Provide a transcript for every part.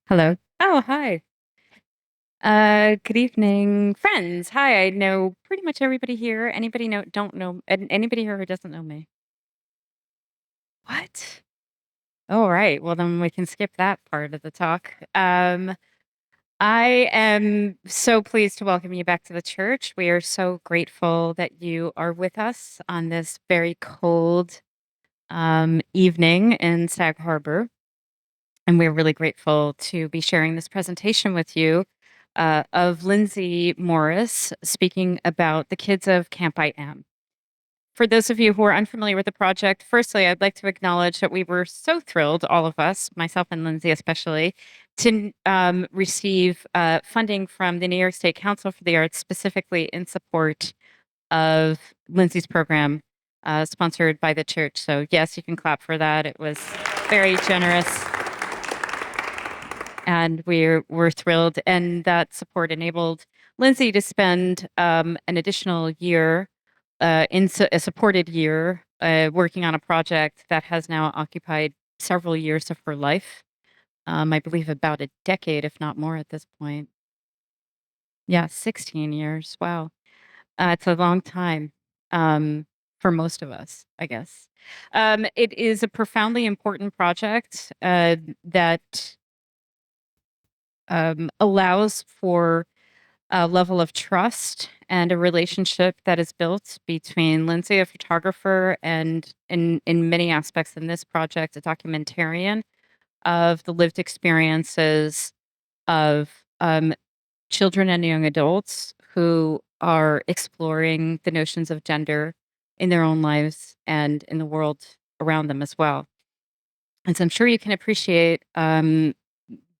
Hello. Oh, hi. Good evening, friends. Hi, I know pretty much everybody here. Anybody know don't know anybody here who doesn't know me? What? All right. Well, then we can skip that part of the talk. I am so pleased to welcome you back to the church. We are so grateful that you are with us on this very cold evening in Sag Harbor. And we're really grateful to be sharing this presentation with you of Lindsay Morris speaking about the kids of Camp I Am. For those of you who are unfamiliar with the project, firstly, I'd like to acknowledge that we were so thrilled, all of us, myself and Lindsay especially, to receive funding from the New York State Council for the Arts, specifically in support of Lindsay's program sponsored by the church. So, yes, you can clap for that. It was very generous and we're thrilled. And that support enabled Lindsay to spend an additional year a supported year working on a project that has now occupied several years of her life. I believe about a decade, if not more, at this point. Yeah, 16 years. Wow, it's a long time um, for most of us, I guess. It is a profoundly important project that allows for a level of trust and a relationship that is built between Lindsay, a photographer, and in many aspects in this project, a documentarian of the lived experiences of children and young adults who are exploring the notions of gender in their own lives and in the world around them as well. And so I'm sure you can appreciate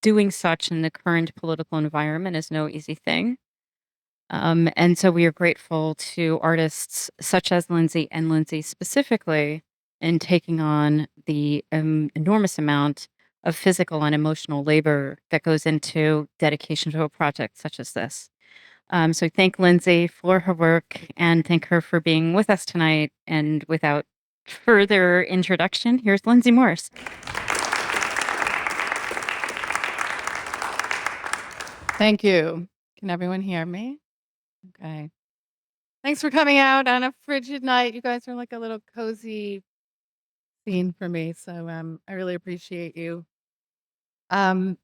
doing such in the current political environment is no easy thing. And so we are grateful to artists such as Lindsay and Lindsay specifically in taking on the enormous amount of physical and emotional labor that goes into dedication to a project such as this. So thank Lindsay for her work and thank her for being with us tonight. And without further introduction, here's Lindsay Morris. Thank you. Can everyone hear me? Okay. Thanks for coming out on a frigid night. You guys are like a little cozy scene for me, so I really appreciate you. Um,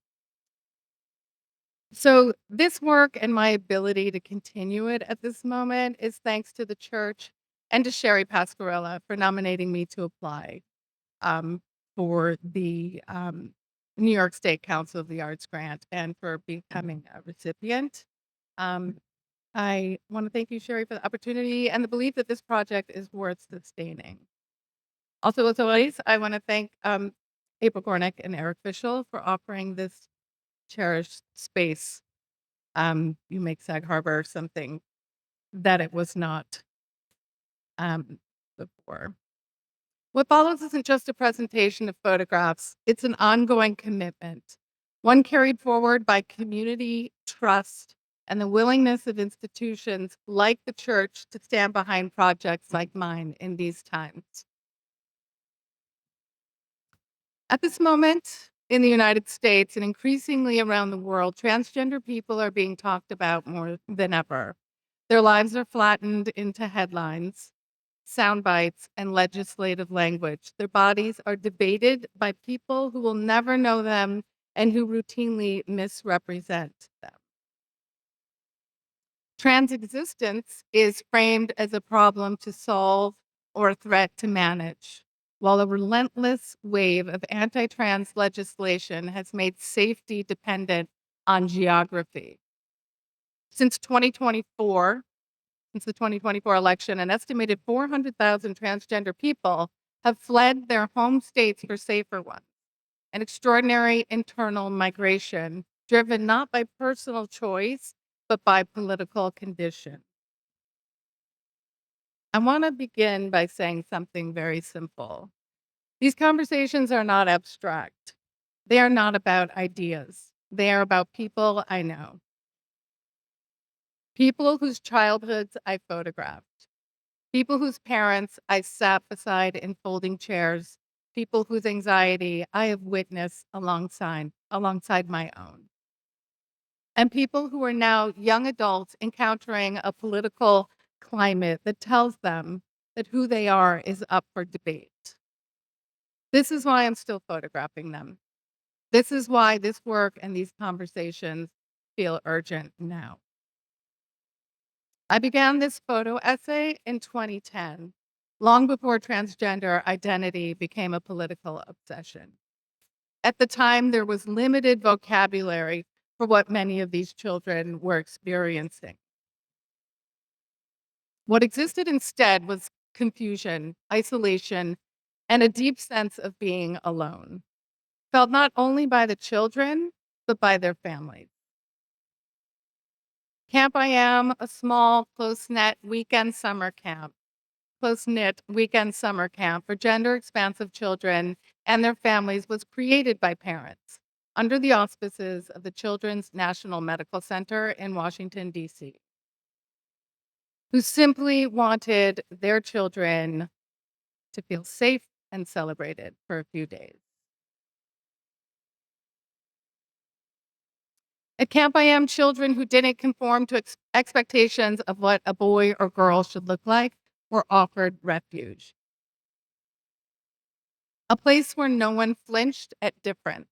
so this work and my ability to continue it at this moment is thanks to the church and to Sherry Pasquarella for nominating me to apply for the New York State Council of the Arts grant and for becoming a recipient. Um, I want to thank you, Sherry, for the opportunity and the belief that this project is worth sustaining. Also, as always, I want to thank April Gornick and Eric Fischel for offering this cherished space. You make Sag Harbor something that it was not before. What follows isn't just a presentation of photographs, it's an ongoing commitment, one carried forward by community trust and the willingness of institutions like the church to stand behind projects like mine in these times. At this moment in the United States and increasingly around the world, transgender people are being talked about more than ever. Their lives are flattened into headlines, sound bites, and legislative language. Their bodies are debated by people who will never know them and who routinely misrepresent them. Trans existence is framed as a problem to solve or a threat to manage, while a relentless wave of anti trans legislation has made safety dependent on geography. Since 2024, since the 2024 election, an estimated 400,000 transgender people have fled their home states for safer ones. An extraordinary internal migration driven not by personal choice, but by political condition. I want to begin by saying something very simple. These conversations are not abstract. They are not about ideas. They are about people I know. People whose childhoods I photographed. People whose parents I sat beside in folding chairs people whose anxiety I have witnessed alongside my own, and people who are now young adults encountering a political climate that tells them that who they are is up for debate. This is why I'm still photographing them. This is why this work and these conversations feel urgent now. I began this photo essay in 2010, long before transgender identity became a political obsession. At the time, there was limited vocabulary for what many of these children were experiencing. What existed instead was confusion, isolation, and a deep sense of being alone, felt not only by the children, but by their families. Camp I Am, a small, close-knit weekend summer camp for gender expansive children and their families was created by parents under the auspices of the Children's National Medical Center in Washington, D.C., who simply wanted their children to feel safe and celebrated for a few days. At Camp I Am, children who didn't conform to expectations of what a boy or girl should look like were offered refuge. A place where no one flinched at difference,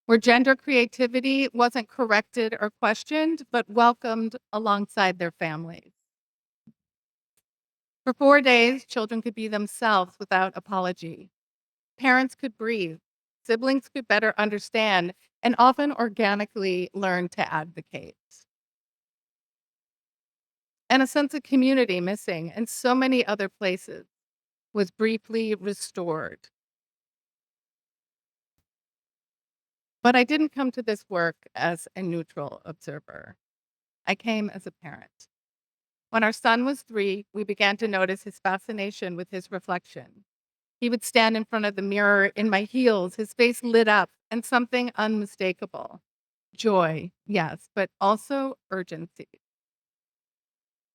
where gender creativity wasn't corrected or questioned, but welcomed alongside their families. For 4 days, children could be themselves without apology. Parents could breathe. Siblings could better understand and often organically learn to advocate. And a sense of community missing in so many other places was briefly restored. But I didn't come to this work as a neutral observer. I came as a parent. When our son was 3, we began to notice his fascination with his reflection. He would stand in front of the mirror in my heels, his face lit up, and something unmistakable. Joy, yes, but also urgency.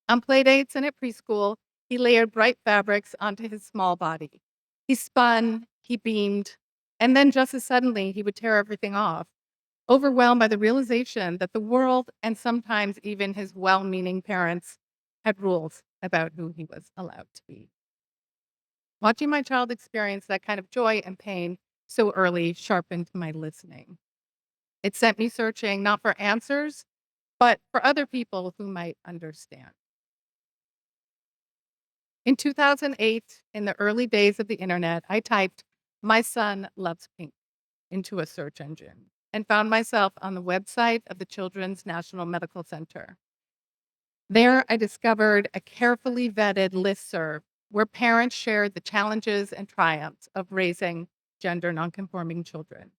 On playdates and at preschool, he layered bright fabrics onto his small body. He spun, he beamed, and then just as suddenly he would tear everything off, overwhelmed by the realization that the world and sometimes even his well-meaning parents had rules about who he was allowed to be. Watching my child experience that kind of joy and pain so early sharpened my listening. It sent me searching not for answers, but for other people who might understand. In 2008, in the early days of the internet, I typed, "My son loves pink," into a search engine and found myself on the website of the Children's National Medical Center. There, I discovered a carefully vetted listserv where parents shared the challenges and triumphs of raising gender nonconforming children.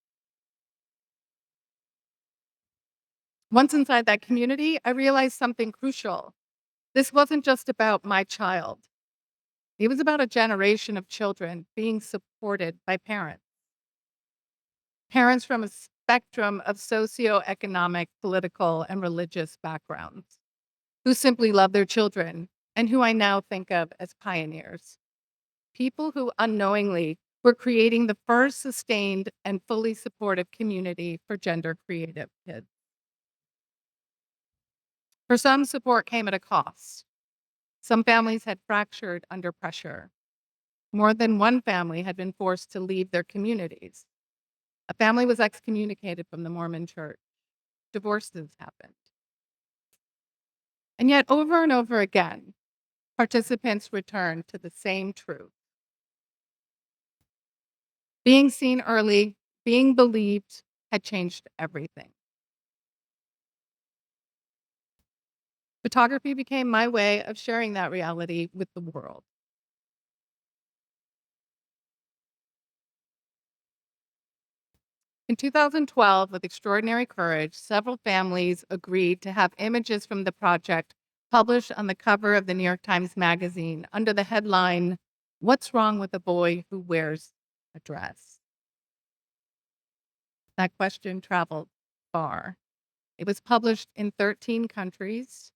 Once inside that community, I realized something crucial. This wasn't just about my child. It was about a generation of children being supported by parents. Parents from a spectrum of socioeconomic, political, and religious backgrounds who simply love their children and who I now think of as pioneers. People who unknowingly were creating the first sustained and fully supportive community for gender creative kids. For some, support came at a cost. Some families had fractured under pressure. More than one family had been forced to leave their communities. A family was excommunicated from the Mormon church. Divorces happened. And yet, over and over again, participants returned to the same truth. Being seen early, being believed, had changed everything. Photography became my way of sharing that reality with the world. In 2012, with extraordinary courage, several families agreed to have images from the project published on the cover of the New York Times Magazine under the headline, "What's Wrong with a Boy Who Wears a Dress?" That question traveled far. It was published in 13 countries,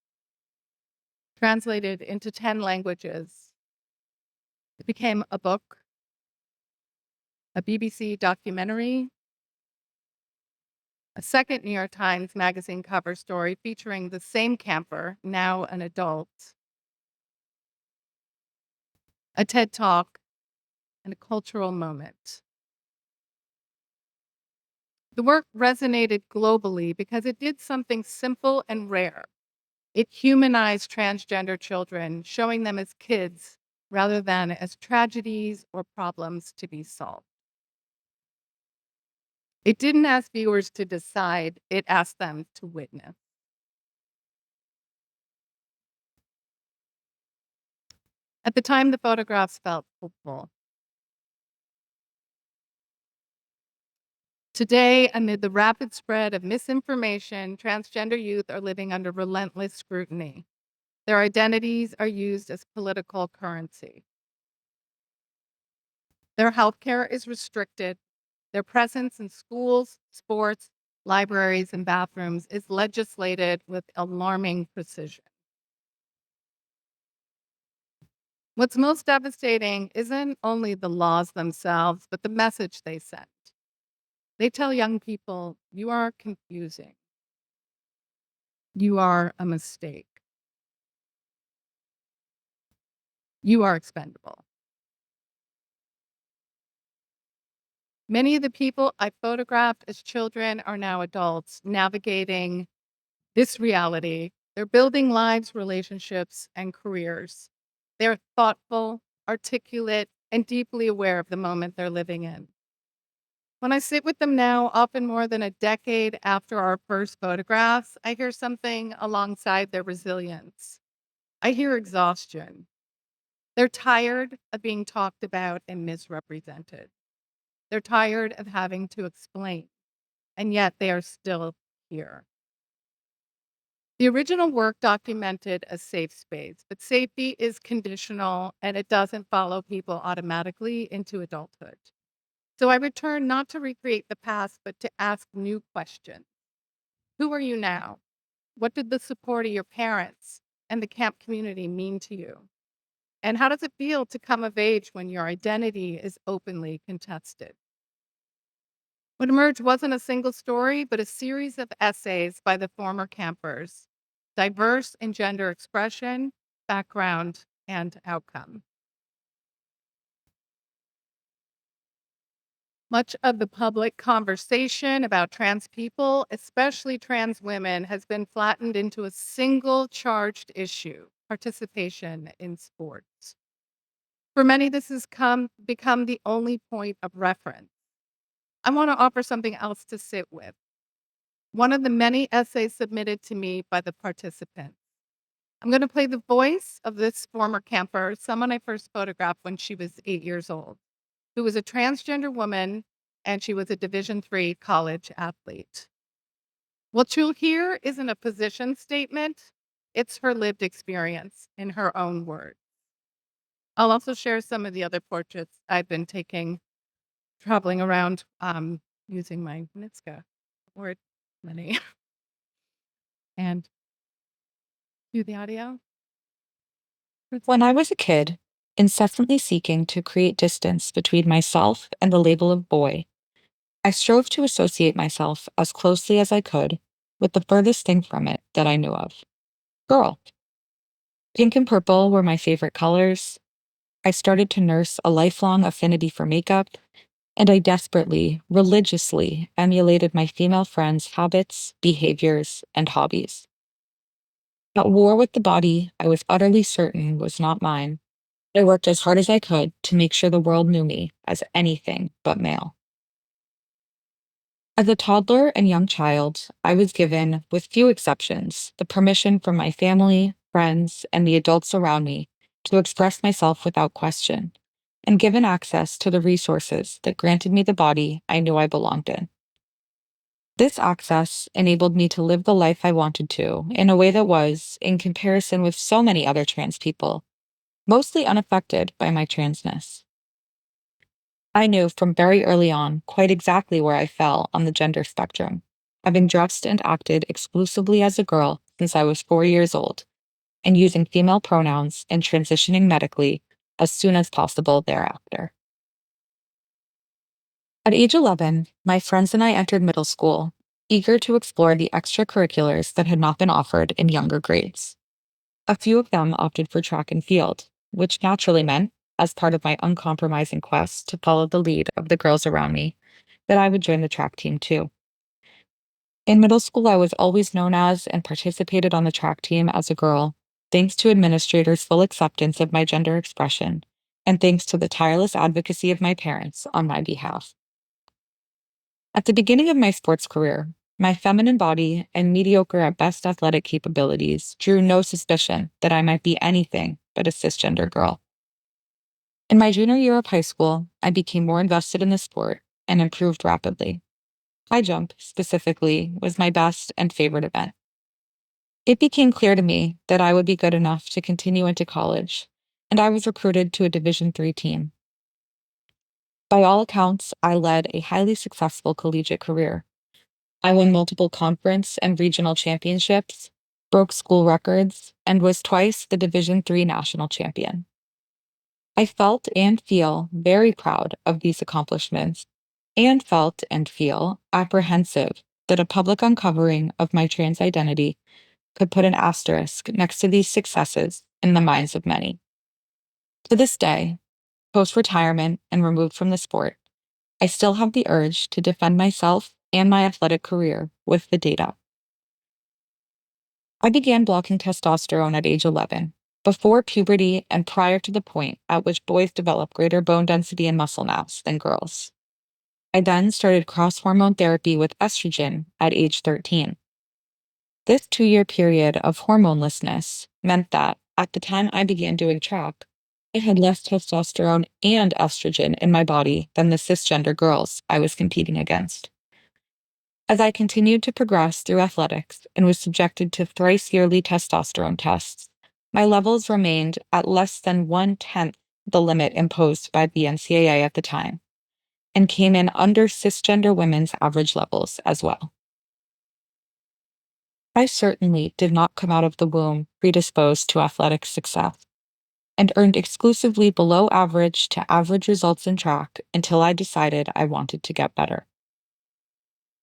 translated into 10 languages. It became a book, a BBC documentary, a second New York Times Magazine cover story featuring the same camper, now an adult, a TED Talk, and a cultural moment. The work resonated globally because it did something simple and rare. It humanized transgender children, showing them as kids rather than as tragedies or problems to be solved. It didn't ask viewers to decide, it asked them to witness. At the time, the photographs felt hopeful. Today, amid the rapid spread of misinformation, transgender youth are living under relentless scrutiny. Their identities are used as political currency. Their healthcare is restricted. Their presence in schools, sports, libraries, and bathrooms is legislated with alarming precision. What's most devastating isn't only the laws themselves, but the message they send. They tell young people, you are confusing. You are a mistake. You are expendable. Many of the people I photographed as children are now adults navigating this reality. They're building lives, relationships, and careers. They're thoughtful, articulate, and deeply aware of the moment they're living in. When I sit with them now, often more than a decade after our first photographs, I hear something alongside their resilience. I hear exhaustion. They're tired of being talked about and misrepresented. They're tired of having to explain, and yet they are still here. The original work documented a safe space, but safety is conditional and it doesn't follow people automatically into adulthood. So I return not to recreate the past, but to ask new questions. Who are you now? What did the support of your parents and the camp community mean to you? And how does it feel to come of age when your identity is openly contested? What emerged wasn't a single story, but a series of essays by the former campers, diverse in gender expression, background, and outcome. Much of the public conversation about trans people, especially trans women, has been flattened into a single charged issue: participation in sports. For many, this has become the only point of reference. I want to offer something else to sit with. One of the many essays submitted to me by the participants. I'm going to play the voice of this former camper, someone I first photographed when she was 8 years old, who was a transgender woman, and she was a Division III college athlete. What you'll hear isn't a position statement, it's her lived experience in her own words. I'll also share some of the other portraits I've been taking, traveling around using my Nitska or money. And do the audio. When I was a kid, incessantly seeking to create distance between myself and the label of boy, I strove to associate myself as closely as I could with the furthest thing from it that I knew of: girl. Pink and purple were my favorite colors. I started to nurse a lifelong affinity for makeup, and I desperately, religiously emulated my female friends' habits, behaviors, and hobbies. At war with the body I was utterly certain was not mine, I worked as hard as I could to make sure the world knew me as anything but male. As a toddler and young child, I was given, with few exceptions, the permission from my family, friends, and the adults around me to express myself without question, and given access to the resources that granted me the body I knew I belonged in. This access enabled me to live the life I wanted to in a way that was, in comparison with so many other trans people, mostly unaffected by my transness. I knew from very early on quite exactly where I fell on the gender spectrum, having dressed and acted exclusively as a girl since I was 4 years old, and using female pronouns and transitioning medically as soon as possible thereafter. At age 11, my friends and I entered middle school, eager to explore the extracurriculars that had not been offered in younger grades. A few of them opted for track and field, which naturally meant, as part of my uncompromising quest to follow the lead of the girls around me, that I would join the track team too. In middle school, I was always known as and participated on the track team as a girl, thanks to administrators' full acceptance of my gender expression, and thanks to the tireless advocacy of my parents on my behalf. At the beginning of my sports career, my feminine body and mediocre at best athletic capabilities drew no suspicion that I might be anything but a cisgender girl. In my junior year of high school, I became more invested in the sport and improved rapidly. High jump, specifically, was my best and favorite event. It became clear to me that I would be good enough to continue into college, and I was recruited to a Division III team. By all accounts, I led a highly successful collegiate career. I won multiple conference and regional championships, broke school records, and was twice the Division III national champion. I felt and feel very proud of these accomplishments, and felt and feel apprehensive that a public uncovering of my trans identity could put an asterisk next to these successes in the minds of many. To this day, post-retirement and removed from the sport, I still have the urge to defend myself and my athletic career with the data. I began blocking testosterone at age 11, before puberty and prior to the point at which boys develop greater bone density and muscle mass than girls. I then started cross-hormone therapy with estrogen at age 13. This 2-year period of hormonelessness meant that, at the time I began doing track, I had less testosterone and estrogen in my body than the cisgender girls I was competing against. As I continued to progress through athletics and was subjected to thrice yearly testosterone tests, my levels remained at less than 1/10 the limit imposed by the NCAA at the time, and came in under cisgender women's average levels as well. I certainly did not come out of the womb predisposed to athletic success, and earned exclusively below average to average results in track until I decided I wanted to get better.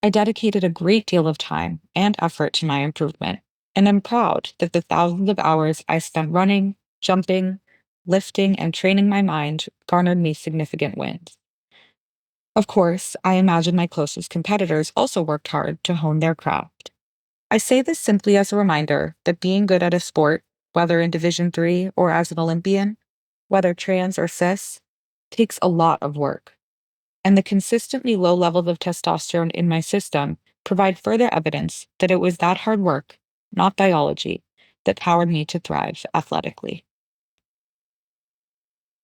I dedicated a great deal of time and effort to my improvement, and am proud that the thousands of hours I spent running, jumping, lifting, and training my mind garnered me significant wins. Of course, I imagine my closest competitors also worked hard to hone their craft. I say this simply as a reminder that being good at a sport, whether in Division III or as an Olympian, whether trans or cis, takes a lot of work. And the consistently low levels of testosterone in my system provide further evidence that it was that hard work, not biology, that powered me to thrive athletically.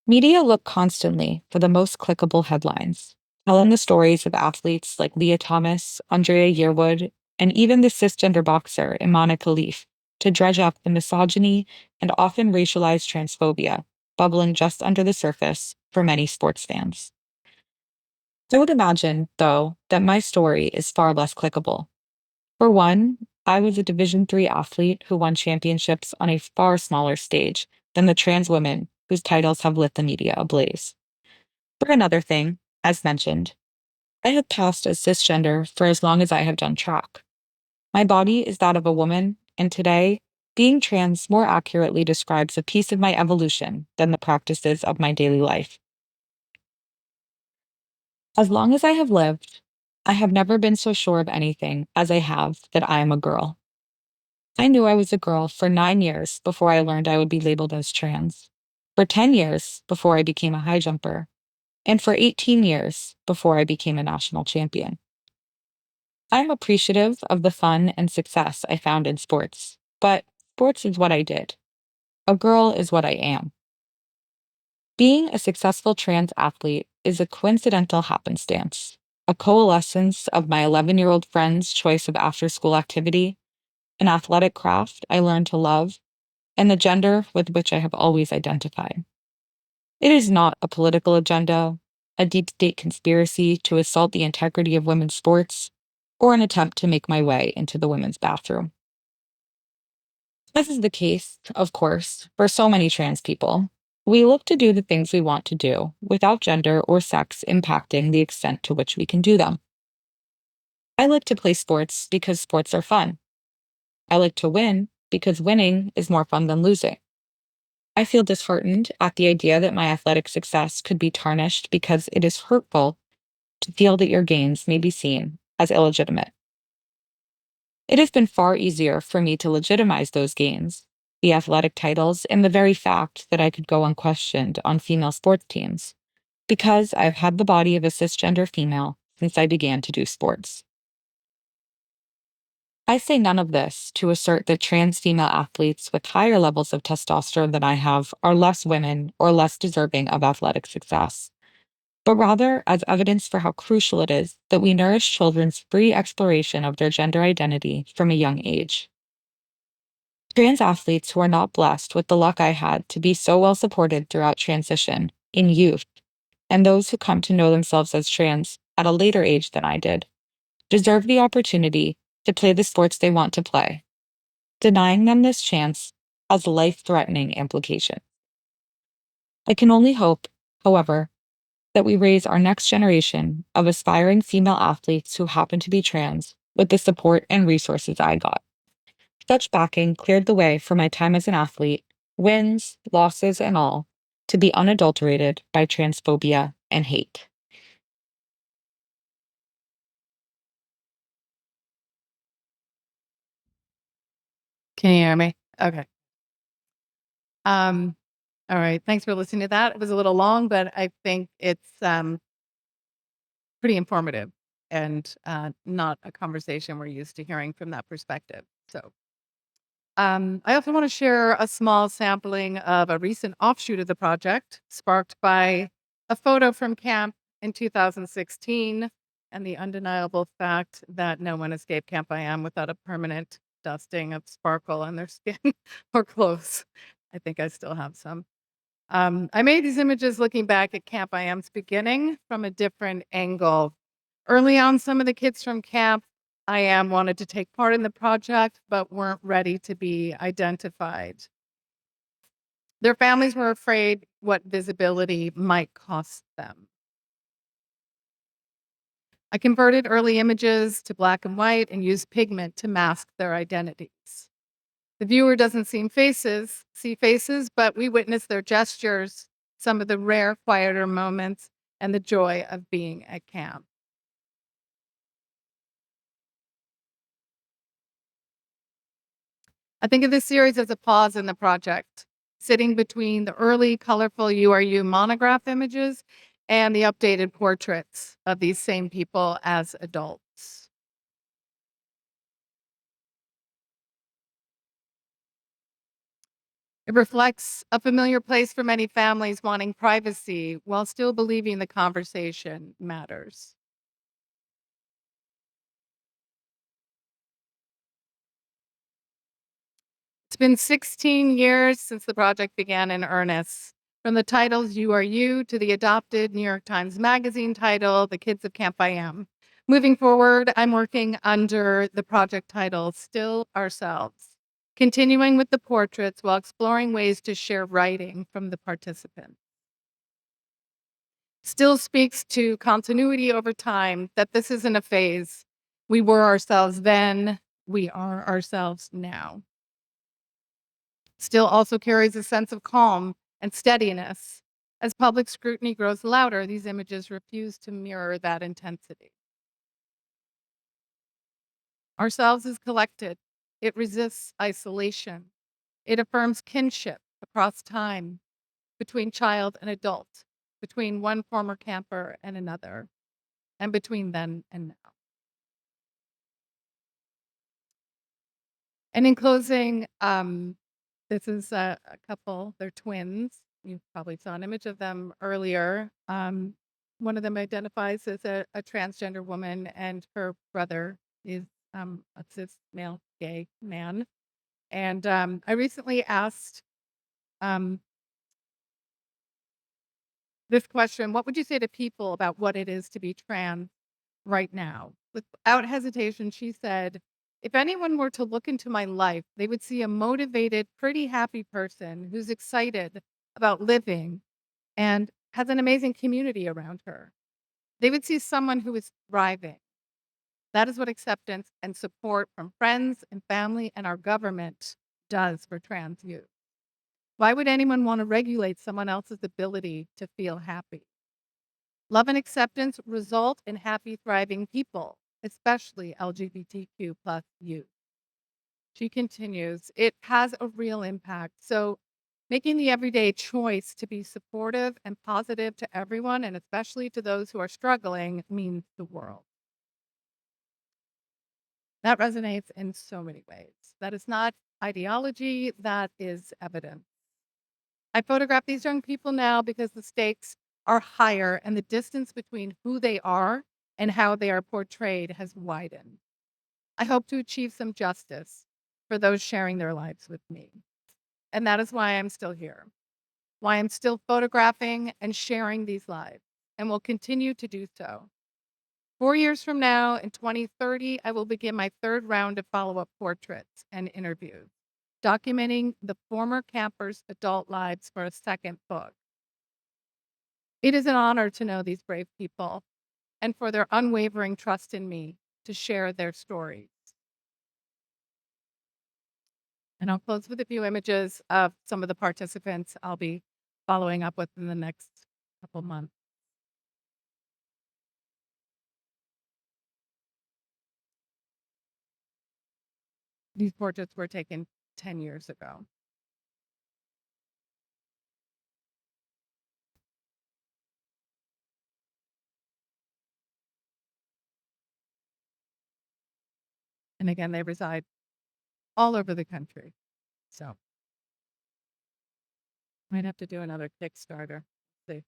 Media look constantly for the most clickable headlines, telling the stories of athletes like Leah Thomas, Andrea Yearwood, and even the cisgender boxer Imana Khalif to dredge up the misogyny and often racialized transphobia bubbling just under the surface for many sports fans. I would imagine, though, that my story is far less clickable. For one, I was a Division III athlete who won championships on a far smaller stage than the trans women whose titles have lit the media ablaze. For another thing, as mentioned, I have passed as cisgender for as long as I have done track. My body is that of a woman, and today, being trans more accurately describes a piece of my evolution than the practices of my daily life. As long as I have lived, I have never been so sure of anything as I have that I am a girl. I knew I was a girl for 9 years before I learned I would be labeled as trans, for 10 years before I became a high jumper, and for 18 years before I became a national champion. I am appreciative of the fun and success I found in sports, but sports is what I did. A girl is what I am. Being a successful trans athlete is a coincidental happenstance, a coalescence of my 11-year-old friend's choice of after-school activity, an athletic craft I learned to love, and the gender with which I have always identified. It is not a political agenda, a deep state conspiracy to assault the integrity of women's sports, or an attempt to make my way into the women's bathroom. As is the case, of course, for so many trans people, We look to do the things we want to do without gender or sex impacting the extent to which we can do them. I like to play sports because sports are fun. I like to win because winning is more fun than losing. I feel disheartened at the idea that my athletic success could be tarnished because it is hurtful to feel that your gains may be seen as illegitimate. It has been far easier for me to legitimize those gains, the athletic titles, and the very fact that I could go unquestioned on female sports teams, because I've had the body of a cisgender female since I began to do sports. I say none of this to assert that trans female athletes with higher levels of testosterone than I have are less women or less deserving of athletic success, but rather as evidence for how crucial it is that we nourish children's free exploration of their gender identity from a young age. Trans athletes who are not blessed with the luck I had to be so well supported throughout transition in youth, and those who come to know themselves as trans at a later age than I did, deserve the opportunity to play the sports they want to play. Denying them this chance has life-threatening implications. I can only hope, however, that we raise our next generation of aspiring female athletes who happen to be trans with the support and resources I got. Such backing cleared the way for my time as an athlete, wins, losses, and all, to be unadulterated by transphobia and hate. Can you hear me? Okay. Um, all right. Thanks for listening to that. It was a little long, but I think it's pretty informative and not a conversation we're used to hearing from that perspective. So, I also want to share a small sampling of a recent offshoot of the project, sparked by a photo from camp in 2016 and the undeniable fact that no one escaped Camp I Am without a permanent dusting of sparkle on their skin or clothes. I think I still have some. I made these images looking back at Camp I Am's beginning from a different angle. Early on, some of the kids from Camp I Am wanted to take part in the project, but weren't ready to be identified. Their families were afraid what visibility might cost them. I converted early images to black and white and used pigment to mask their identities. The viewer doesn't see faces, but we witness their gestures, some of the rare, quieter moments, and the joy of being at camp. I think of this series as a pause in the project, sitting between the early, colorful You Are You monograph images and the updated portraits of these same people as adults. It reflects a familiar place for many families wanting privacy while still believing the conversation matters. It's been 16 years since the project began in earnest. From the titles You Are You to the adopted New York Times Magazine title, The Kids of Camp I Am. Moving forward, I'm working under the project title Still Ourselves, continuing with the portraits while exploring ways to share writing from the participants. Still speaks to continuity over time, that this isn't a phase. We were ourselves then, we are ourselves now. Still also carries a sense of calm and steadiness. As public scrutiny grows louder, these images refuse to mirror that intensity. Ourselves is collected. It resists isolation. It affirms kinship across time, between child and adult, between one former camper and another, and between then and now. And in closing, this is a couple, they're twins. You probably saw an image of them earlier. One of them identifies as a transgender woman, and her brother is a cis male gay man. And I recently asked um, this question: what would you say to people about what it is to be trans right now? Without hesitation, she said, if anyone were to look into my life, they would see a motivated, pretty happy person who's excited about living and has an amazing community around her. They would see someone who is thriving. That is what acceptance and support from friends and family and our government does for trans youth. Why would anyone want to regulate someone else's ability to feel happy? Love and acceptance result in happy, thriving people, especially LGBTQ plus youth. She continues, it has a real impact. So, making the everyday choice to be supportive and positive to everyone, and especially to those who are struggling, means the world. That resonates in so many ways. That is not ideology, that is evidence. I photograph these young people now because the stakes are higher and the distance between who they are and how they are portrayed has widened. I hope to achieve some justice for those sharing their lives with me. And that is why I'm still here, why I'm still photographing and sharing these lives, and will continue to do so. 4 years from now, in 2030, I will begin my third round of follow-up portraits and interviews, documenting the former campers' adult lives for a second book. It is an honor to know these brave people and for their unwavering trust in me to share their stories. And I'll close with a few images of some of the participants I'll be following up with in the next couple months. These portraits were taken 10 years ago. And again, they reside all over the country. So might have to do another Kickstarter. See.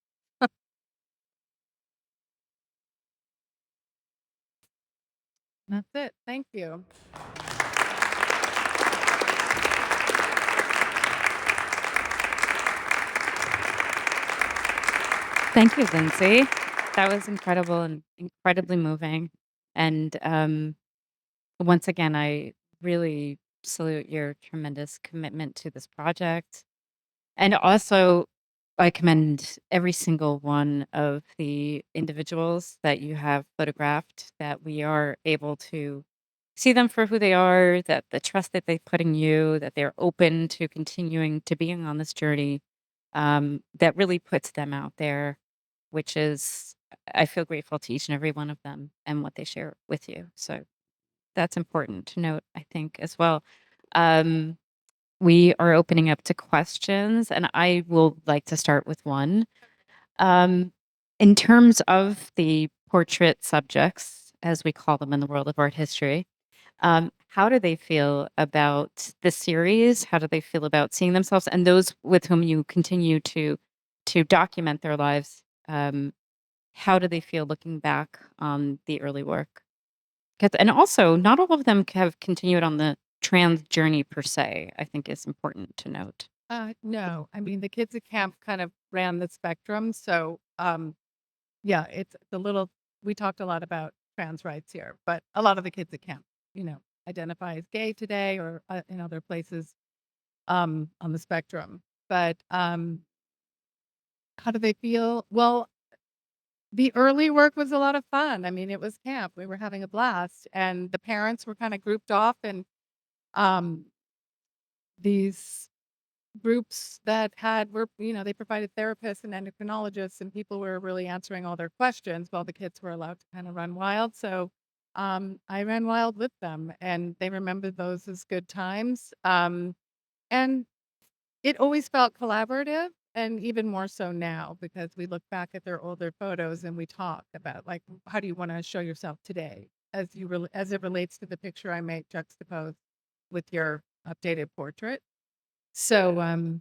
That's it. Thank you. Thank you, Lindsay. That was incredible and incredibly moving. And once again, I really salute your tremendous commitment to this project. And also, I commend every single one of the individuals that you have photographed, that we are able to see them for who they are, that the trust that they put in you, that they're open to continuing to being on this journey, that really puts them out there, which is, I feel grateful to each and every one of them and what they share with you. So that's important to note, I think, as well. Um, we are opening up to questions, and I will like to start with one. Um, in terms of the portrait subjects, as we call them in the world of art history, how do they feel about the series? How do they feel about seeing themselves and those with whom you continue to document their lives? How do they feel looking back on the early work? 'Cause and also, not all of them have continued on the trans journey per se, I think is important to note. No, I mean, the kids at camp kind of ran the spectrum. So, yeah, it's the little, we talked a lot about trans rights here, but a lot of the kids at camp, identify as gay today or in other places on the spectrum. But how do they feel? Well, the early work was a lot of fun. I mean, it was camp. We were having a blast, and the parents were kind of grouped off, and um, these groups that they provided therapists and endocrinologists, and people were really answering all their questions while the kids were allowed to kind of run wild. So I ran wild with them, and they remembered those as good times. And it always felt collaborative, and even more so now because we look back at their older photos and we talk about, like, how do you wanna show yourself today as it relates to the picture I made juxtaposed with your updated portrait. So,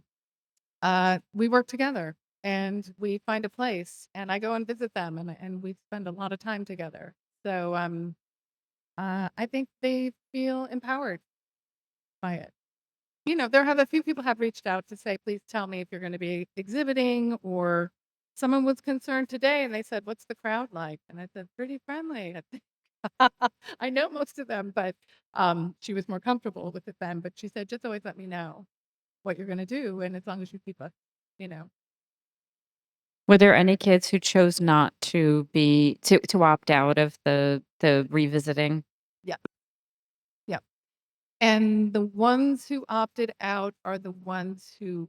we work together and we find a place, and I go and visit them, and we spend a lot of time together. So, I think they feel empowered by it. There have a few people have reached out to say, "Please tell me if you're gonna be exhibiting," or someone was concerned today and they said, "What's the crowd like?" And I said, "Pretty friendly, I think." I know most of them, but, she was more comfortable with it then, but she said, "Just always let me know what you're gonna do, and as long as you keep a you know. Were there any kids who chose not to be to opt out of the revisiting? Yeah. Yeah. And the ones who opted out are the ones who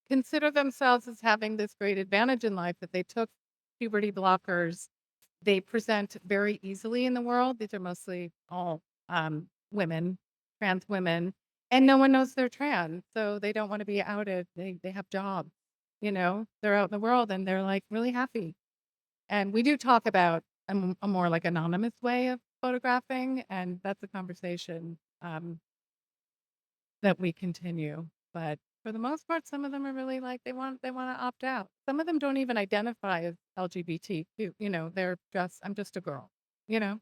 consider themselves as having this great advantage in life that they took puberty blockers. They present very easily in the world. These are mostly all women, trans women, and no one knows they're trans, so they don't want to be outed. They have jobs, they're out in the world and they're like really happy. And we do talk about a more like anonymous way of photographing, and that's a conversation that we continue. But for the most part, some of them are really like they want to opt out. Some of them don't even identify as LGBTQ. They're just I'm just a girl. You know,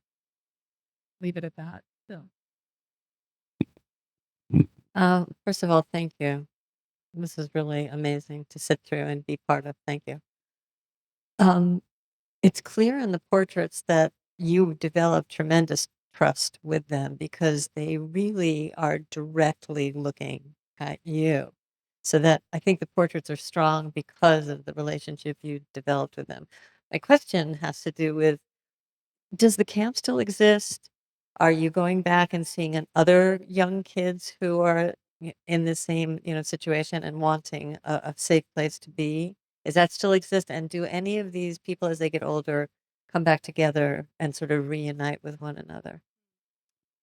leave it at that. So First of all, thank you. This is really amazing to sit through and be part of. Thank you. Um, it's clear in the portraits that you develop tremendous trust with them because they really are directly looking at you. So that I think the portraits are strong because of the relationship you developed with them. My question has to do with, does the camp still exist? Are you going back and seeing other young kids who are in the same, situation and wanting a safe place to be? Does that still exist? And do any of these people, as they get older, come back together and sort of reunite with one another?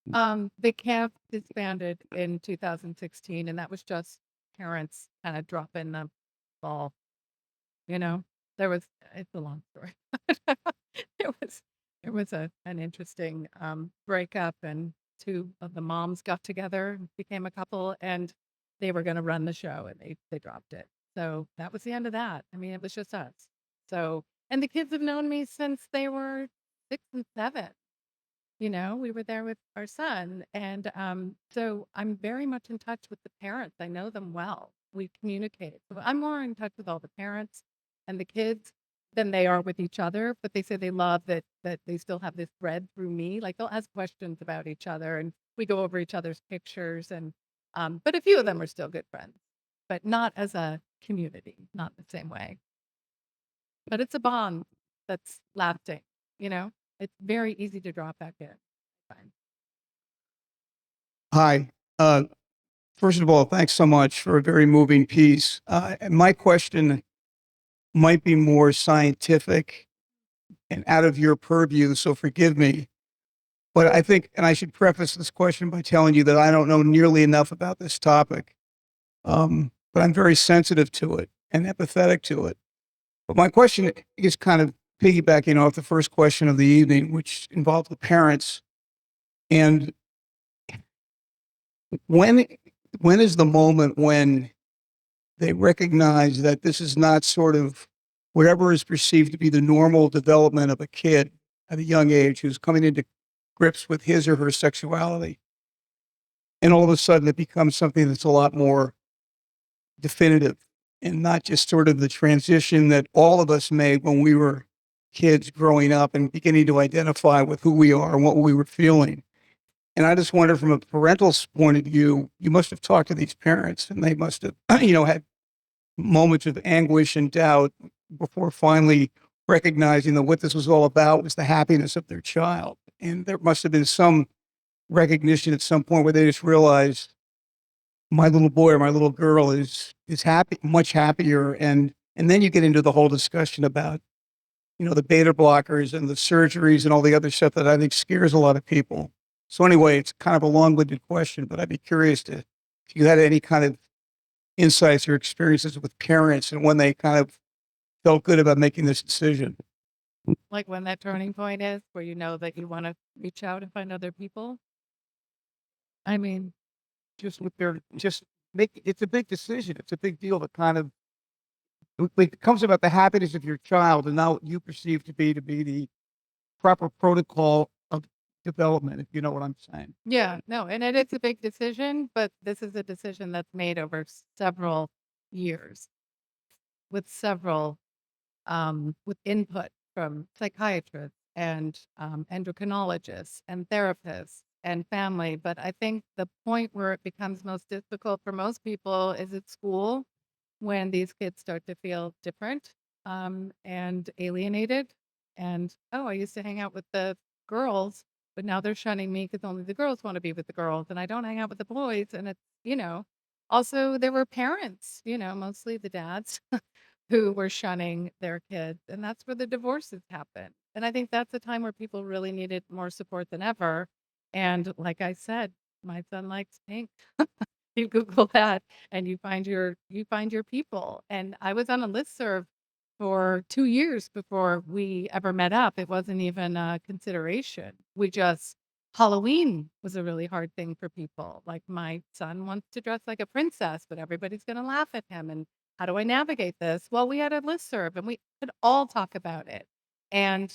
the camp disbanded in 2016, and that was just parents kind of dropping the ball. You know, there was it's a long story. There was there was an interesting breakup, and two of the moms got together, and became a couple, and they were going to run the show, and they dropped it. So that was the end of that. I mean, it was just us. So, and the kids have known me since they were 6 and 7. We were there with our son, and so I'm very much in touch with the parents. I know them well. We communicate. So I'm more in touch with all the parents and the kids than they are with each other. But they say they love that they still have this thread through me. Like they'll ask questions about each other, and we go over each other's pictures. And but a few of them are still good friends, but not as a community, not the same way. But it's a bond that's lasting. You know, it's very easy to drop back in. Fine. Hi. Uh, First of all, thanks so much for a very moving piece. And my question might be more scientific and out of your purview, so forgive me. But I think, and I should preface this question by telling you that I don't know nearly enough about this topic, but I'm very sensitive to it and empathetic to it. But my question is kind of piggybacking off the first question of the evening, which involved the parents. And when when is the moment when they recognize that this is not sort of whatever is perceived to be the normal development of a kid at a young age who's coming into grips with his or her sexuality. And all of a sudden it becomes something that's a lot more definitive and not just sort of the transition that all of us made when we were kids growing up and beginning to identify with who we are and what we were feeling. And I just wonder, from a parental point of view, you must have talked to these parents and they must have, had moments of anguish and doubt before finally recognizing that what this was all about was the happiness of their child. And there must have been some recognition at some point where they just realized my little boy or my little girl is happy, much happier. And then you get into the whole discussion about, the beta blockers and the surgeries and all the other stuff that I think scares a lot of people. So anyway, it's kind of a long-winded question, but I'd be curious to if you had any kind of insights or experiences with parents and when they kind of felt good about making this decision. Like when that turning point is where you know that you want to reach out and find other people. I mean, Just with their, just make, it's a big decision. It's a big deal to kind of, it comes about the happiness of your child and now what you perceive to be the proper protocol of development, if you know what I'm saying. yeah, no, and it is a big decision, but this is a decision that's made over several years with several with input from psychiatrists and endocrinologists and therapists and family. But I think the point where it becomes most difficult for most people is at school when these kids start to feel different and alienated. And oh, I used to hang out with the girls, but now they're shunning me because only the girls want to be with the girls, and I don't hang out with the boys. And it's, also there were parents, mostly the dads who were shunning their kids. And that's where the divorces happen. And I think that's a time where people really needed more support than ever. And like I said, my son likes pink. You Google that and you find your people. And I was on a listserv for 2 years before we ever met up. It wasn't even a consideration. Halloween was a really hard thing for people. Like my son wants to dress like a princess, but everybody's going to laugh at him. And how do I navigate this? Well, we had a listserv and we could all talk about it. And,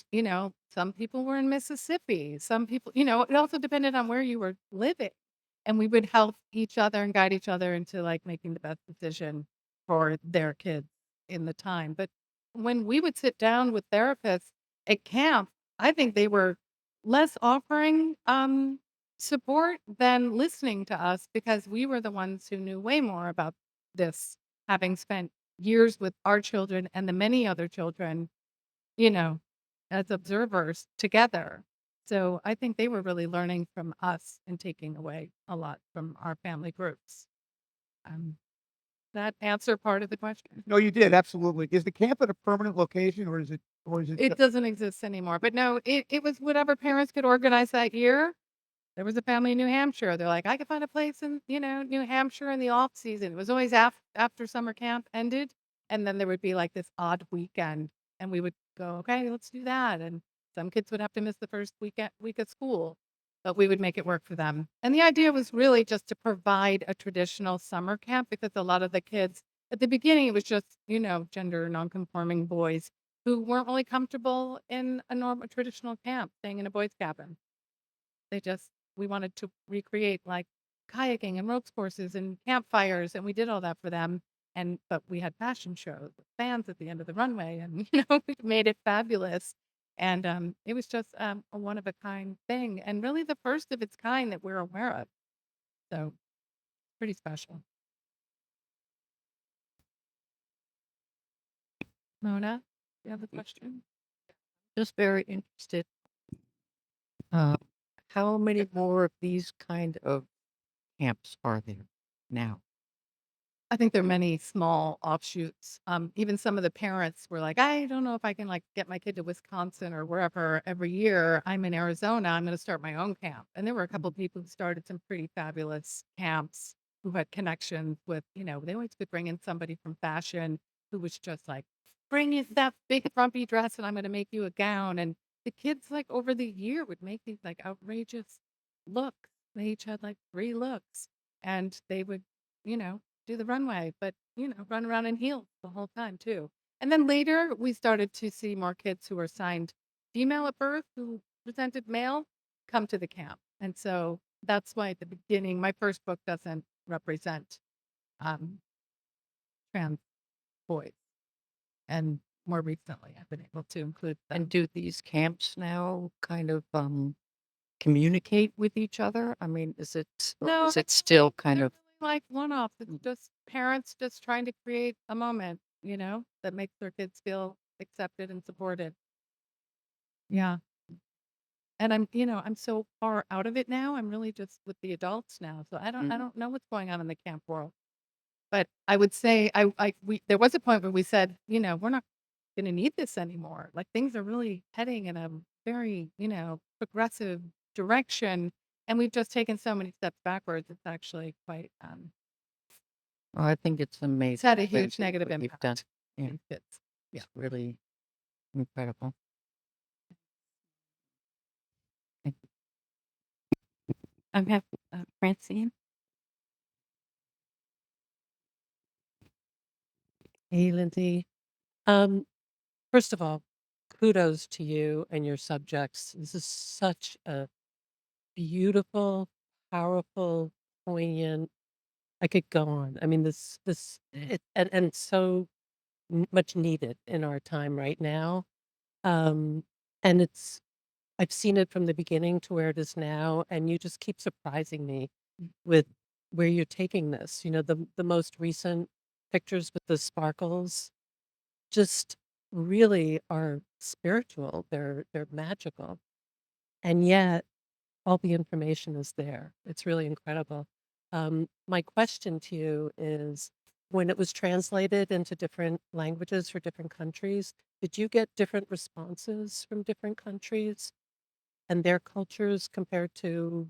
some people were in Mississippi. Some people, it also depended on where you were living. And we would help each other and guide each other into like making the best decision for their kids in the time. But when we would sit down with therapists at camp, I think they were less offering support than listening to us because we were the ones who knew way more about this, having spent years with our children and the many other children, you know, as observers together. So I think they were really learning from us and taking away a lot from our family groups. Um, that answer part of the question? No, you did, absolutely. Is the camp at a permanent location or is it It doesn't exist anymore. But no, it was whatever parents could organize that year. There was a family in New Hampshire. They're like, I could find a place in, New Hampshire in the off season. It was always after summer camp ended. And then there would be like this odd weekend. And we would go, okay, let's do that. And some kids would have to miss the first week of school, but we would make it work for them. And the idea was really just to provide a traditional summer camp because a lot of the kids at the beginning, it was just, gender nonconforming boys who weren't really comfortable in a normal traditional camp, staying in a boys' cabin. We wanted to recreate like kayaking and ropes courses and campfires, and we did all that for them. But we had fashion shows with fans at the end of the runway, and we made it fabulous. And it was just a one of a kind thing, and really the first of its kind that we're aware of. So pretty special. Mona, you have a question? Just very interested. Uh, how many more of these kind of camps are there now? I think there are many small offshoots. Even some of the parents were like, I don't know if I can like get my kid to Wisconsin or wherever every year. I'm in Arizona. I'm going to start my own camp. And there were a couple of people who started some pretty fabulous camps who had connections with, they always could bring in somebody from fashion who was just like, bring in that big frumpy dress and I'm going to make you a gown. And the kids like over the year would make these like outrageous looks. They each had like 3 looks and they would, you know, do the runway, but run around in heels the whole time too. And then later we started to see more kids who were assigned female at birth who presented male come to the camp. And so that's why at the beginning, my first book doesn't represent um, trans boys. And more recently, I've been able to include them. And do these camps now kind of communicate with each other? I mean, is it No, still kind they're of really like one-offs. It's just parents just trying to create a moment, that makes their kids feel accepted and supported. Yeah. And I'm so far out of it now. I'm really just with the adults now. So I don't know what's going on in the camp world. But I would say there was a point where we said, we're not going to need this anymore. Like things are really heading in a very, progressive direction. And we've just taken so many steps backwards. It's actually quite, well, I think it's amazing. it's had a what- huge negative what you've impact. done. Yeah. on kids. Yeah. It's really incredible. I have Francine. Hey, Lindsay. Um, First of all, kudos to you and your subjects. This is such a beautiful, powerful, poignant. I could go on. I mean, and so much needed in our time right now. Um, and I've seen it from the beginning to where it is now, and you just keep surprising me with where you're taking this. The most recent pictures with the sparkles just really are spiritual. They're magical. And yet all the information is there. It's really incredible. My question to you is, when it was translated into different languages for different countries, did you get different responses from different countries and their cultures compared to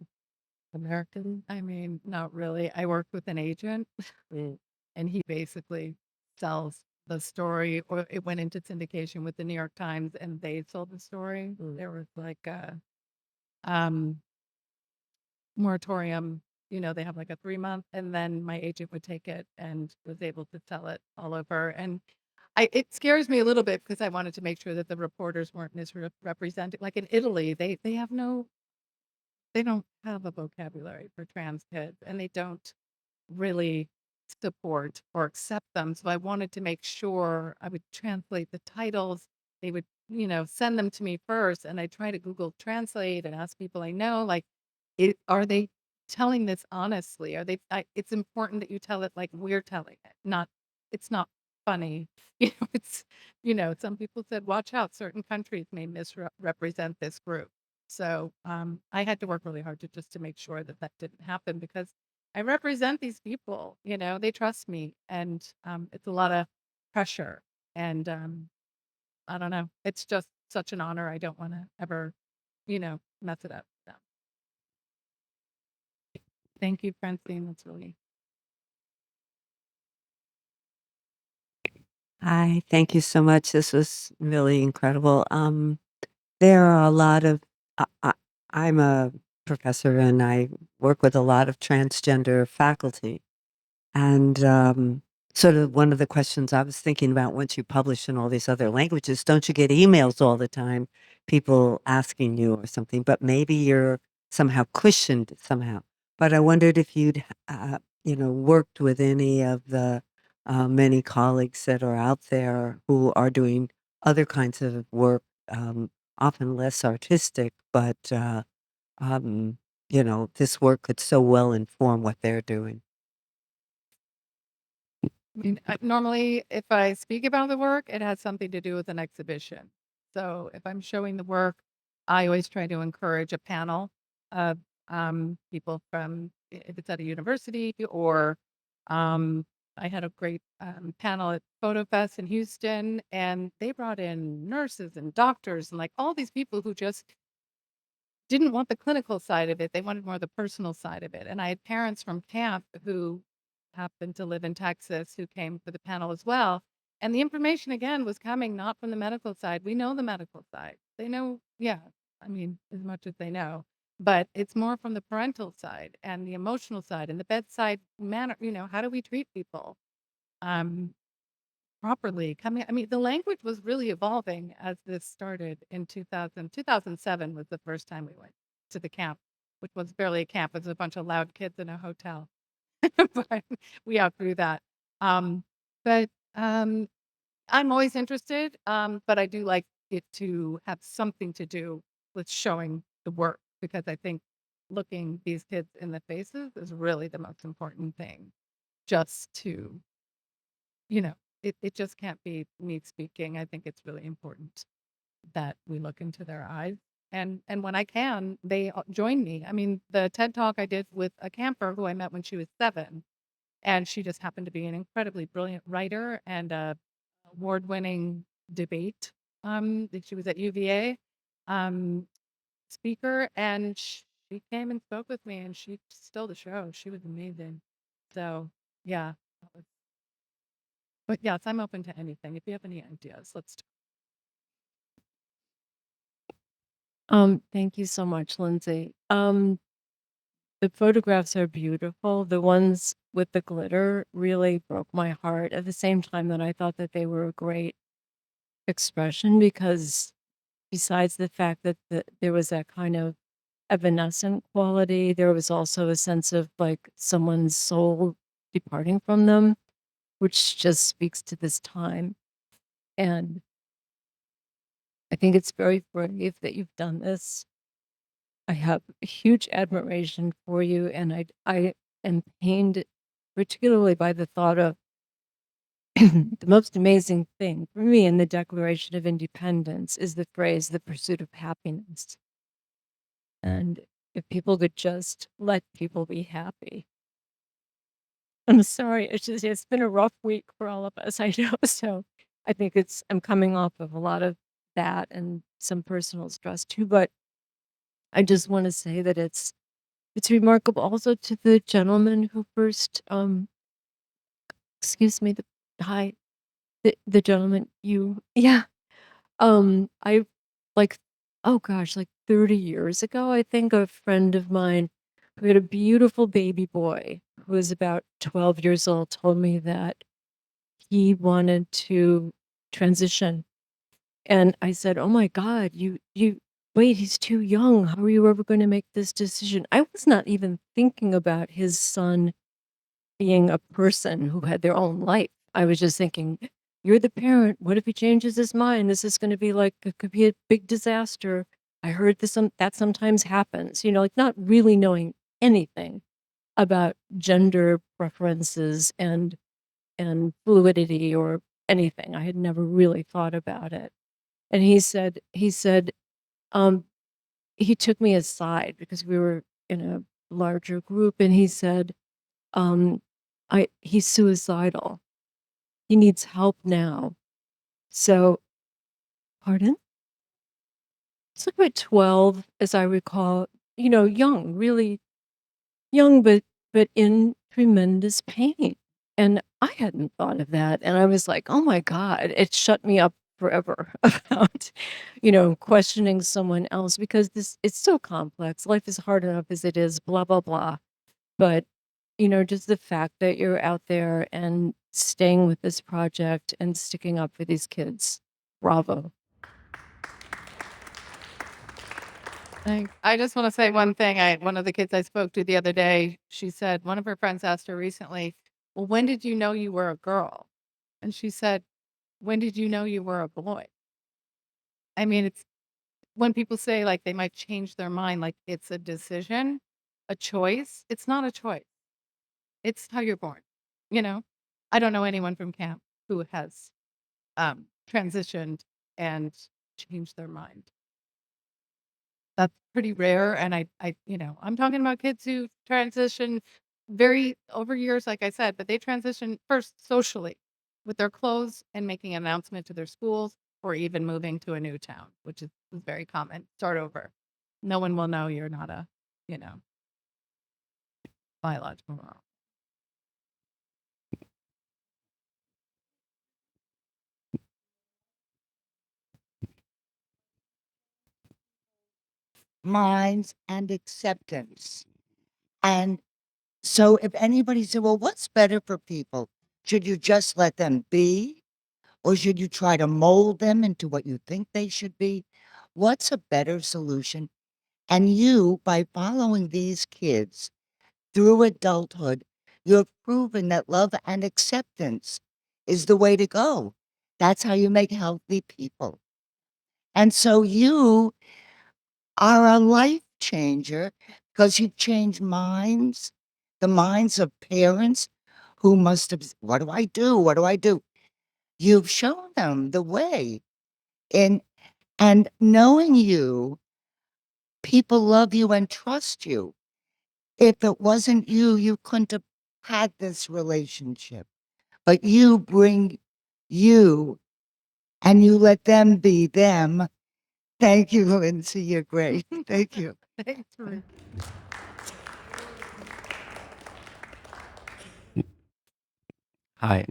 American? I mean, not really. I work with an agent, Mm, and he basically sells the story, or it went into syndication with the New York Times, and they sold the story. mm. There was like a um, moratorium. They have like a 3 month, and then my agent would take it and was able to sell it all over. And it scares me a little bit because I wanted to make sure that the reporters weren't misrepresenting. Like in Italy, they don't have a vocabulary for trans kids, and they don't really support or accept them. So I wanted to make sure I would translate the titles. They would, send them to me first, and I try to Google Translate and ask people I know, like, are they telling this honestly? Are they? It's important that you tell it like we're telling it, not. It's not funny. It's some people said, watch out, certain countries may misrepresent this group. So I had to work really hard to make sure that that didn't happen, because I represent these people, they trust me, and it's a lot of pressure. And I don't know, it's just such an honor. I don't want to ever, mess it up. So thank you, Francine. That's really Hi, thank you so much. This was really incredible. There are a lot of, I'm a professor and I work with a lot of transgender faculty. And sort of one of the questions I was thinking about, once you publish in all these other languages, don't you get emails all the time, people asking you or something? But maybe you're somehow cushioned somehow. But I wondered if you'd, worked with any of the many colleagues that are out there who are doing other kinds of work, often less artistic, but this work could so well inform what they're doing. I mean, normally, if I speak about the work, it has something to do with an exhibition. So if I'm showing the work, I always try to encourage a panel of people from, if it's at a university, or um, I had a great panel at Photo Fest in Houston, and they brought in nurses and doctors and like all these people who just didn't want the clinical side of it. They wanted more the personal side of it. And I had parents from camp who happened to live in Texas who came for the panel as well. And the information again was coming not from the medical side. We know the medical side. They know, yeah, I mean, as much as they know, but it's more from the parental side and the emotional side and the bedside manner. How do we treat people? Um, Properly coming, I mean, the language was really evolving as this started in 2007 was the first time we went to the camp, which was barely a camp. It was a bunch of loud kids in a hotel, but we outgrew that. Um, but I'm always interested, but I do like it to have something to do with showing the work, because I think looking these kids in the faces is really the most important thing. Just to it just can't be me speaking. I think it's really important that we look into their eyes. And when I can, they join me. I mean, the TED Talk I did with a camper who I met when she was 7, and she just happened to be an incredibly brilliant writer and a award-winning debate. She was at UVA um, speaker, and she came and spoke with me, and she stole the show. She was amazing. So yeah, but yes, I'm open to anything. If you have any ideas, let's talk. Thank you so much, Lindsay. The photographs are beautiful. The ones with the glitter really broke my heart at the same time that I thought that they were a great expression, because besides the fact that there was that kind of evanescent quality, there was also a sense of like someone's soul departing from them, which just speaks to this time. And I think it's very brave that you've done this. I have huge admiration for you, and I am pained particularly by the thought of the most amazing thing for me in the Declaration of Independence is the phrase, the pursuit of happiness. And if people could just let people be happy. I'm sorry, it's been a rough week for all of us, I know. So I think I'm coming off of a lot of that and some personal stress too. But I just want to say that it's remarkable also to the gentleman who first, excuse me, hi, the gentleman, yeah, I like, oh gosh, like 30 years ago, I think a friend of mine who had a beautiful baby boy who was about 12 years old told me that he wanted to transition. And I said, "Oh my God, wait, he's too young. How are you ever going to make this decision?" I was not even thinking about his son being a person who had their own life. I was just thinking, you're the parent. What if he changes his mind? This is going to be like, it could be a big disaster. I heard that sometimes happens, like not really knowing anything about gender preferences and fluidity or anything. I had never really thought about it. And um, he took me aside because we were in a larger group, and he said, um, he's suicidal. He needs help now. So, pardon? It's like about 12, as I recall, young, really young, but in tremendous pain. And I hadn't thought of that. And I was like, oh my God, it shut me up forever about, questioning someone else because it's so complex. Life is hard enough as it is, blah, blah, blah. But, just the fact that you're out there and staying with this project and sticking up for these kids. Bravo. I just want to say one thing. One of the kids I spoke to the other day, she said one of her friends asked her recently, "Well, when did you know you were a girl?" And she said, "When did you know you were a boy?" I mean, it's when people say like they might change their mind, like it's a decision, a choice. It's not a choice. It's how you're born. You know, I don't know anyone from camp who has transitioned and changed their mind. That's pretty rare, and I'm talking about kids who transition very over years, like I said, but they transition first socially with their clothes and making an announcement to their schools or even moving to a new town, which is very common. Start over. No one will know you're not a, you know, biological mom. Minds and acceptance. And so if anybody said, well, what's better for people? Should you just let them be? Or should you try to mold them into what you think they should be? What's a better solution? And you, by following these kids through adulthood, you have proven that love and acceptance is the way to go. That's how you make healthy people. And so you are a life changer because you've changed minds, the minds of parents who must have, what do I do? What do I do? You've shown them the way. And knowing you, people love you and trust you. If it wasn't you, you couldn't have had this relationship. But you bring you and you let them be them. Thank you, Lindsay. You're great. Thank you. Thanks, Ruth. Hi.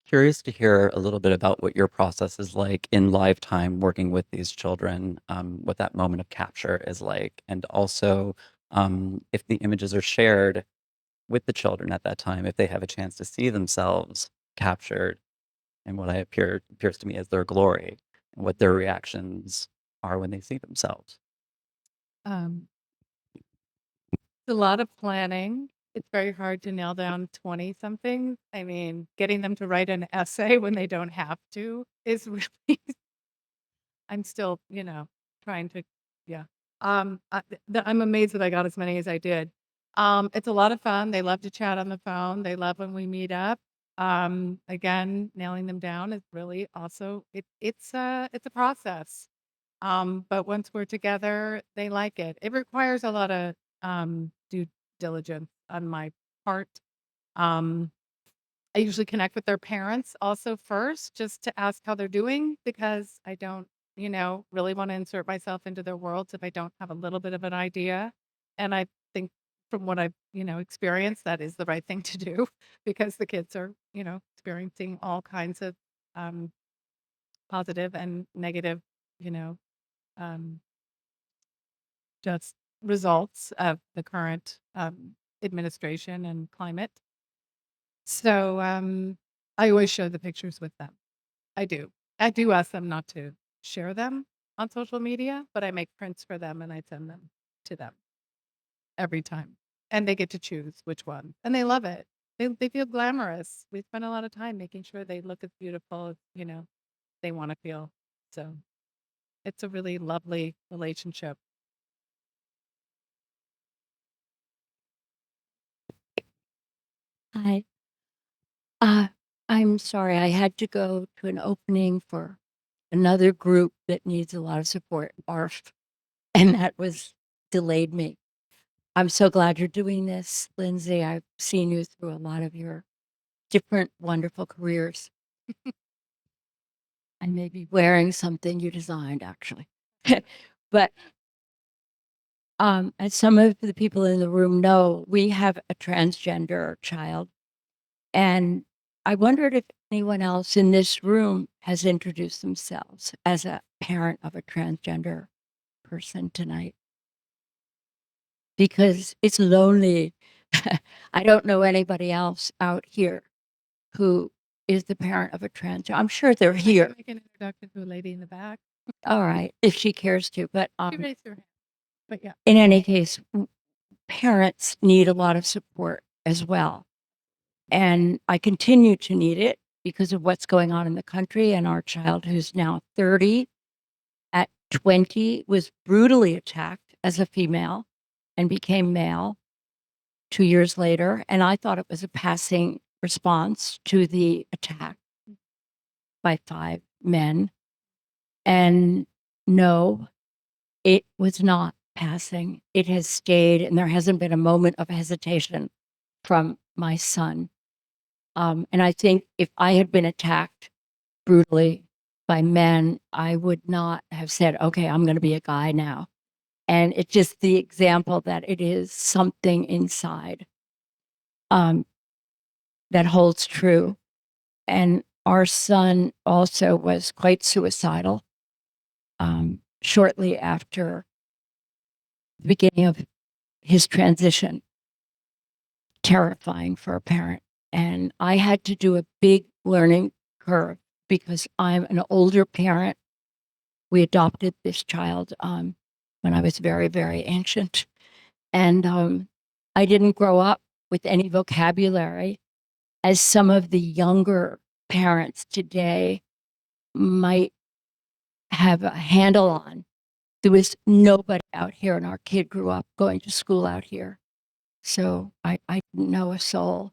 Curious to hear a little bit about what your process is like in lifetime working with these children, what that moment of capture is like, and also if the images are shared with the children at that time, if they have a chance to see themselves captured in what appears to me as their glory, and what their reactions are when they see themselves. Um, it's a lot of planning. It's very hard to nail down 20 something. I mean, getting them to write an essay when they don't have to is really, I'm still, trying to, yeah. I'm amazed that I got as many as I did. It's a lot of fun. They love to chat on the phone. They love when we meet up. Again, nailing them down is really also it's a process. But once we're together, they like it. It requires a lot of due diligence on my part. Um, I usually connect with their parents also first, just to ask how they're doing, because I don't, really want to insert myself into their worlds if I don't have a little bit of an idea. And I think from what I've, experienced, that is the right thing to do because the kids are, experiencing all kinds of um, positive and negative, you know, um, just results of the current administration and climate. So I always show the pictures with them. I do. I do ask them not to share them on social media, but I make prints for them and I send them to them every time. And they get to choose which one. And they love it. They feel glamorous. We spend a lot of time making sure they look as beautiful as, they want to feel. So it's a really lovely relationship. Hi. Uh, I'm sorry, I had to go to an opening for another group that needs a lot of support, ARF, and that was delayed me. I'm so glad you're doing this, Lindsay. I've seen you through a lot of your different wonderful careers. I may be wearing something you designed, actually. But as some of the people in the room know, we have a transgender child. And I wondered if anyone else in this room has introduced themselves as a parent of a transgender person tonight. Because it's lonely. I don't know anybody else out here who is the parent of a trans. I'm sure they're I here. can make an introduction to a lady in the back. All right, if she cares to. But She raised her hand. But yeah. in any case, parents need a lot of support as well. And I continue to need it because of what's going on in the country. And our child, who's now 30, at 20, was brutally attacked as a female and became male 2 years later. And I thought it was a passing response to the attack by 5 men. And no, it was not passing. It has stayed, and there hasn't been a moment of hesitation from my son. And I think if I had been attacked brutally by men, I would not have said, okay, I'm going to be a guy now. And it's just the example that it is something inside that holds true. And our son also was quite suicidal shortly after the beginning of his transition. Terrifying for a parent. And I had to do a big learning curve because I'm an older parent. We adopted this child when I was very, very ancient. And I didn't grow up with any vocabulary as some of the younger parents today might have a handle on. There was nobody out here, and our kid grew up going to school out here. So I didn't know a soul,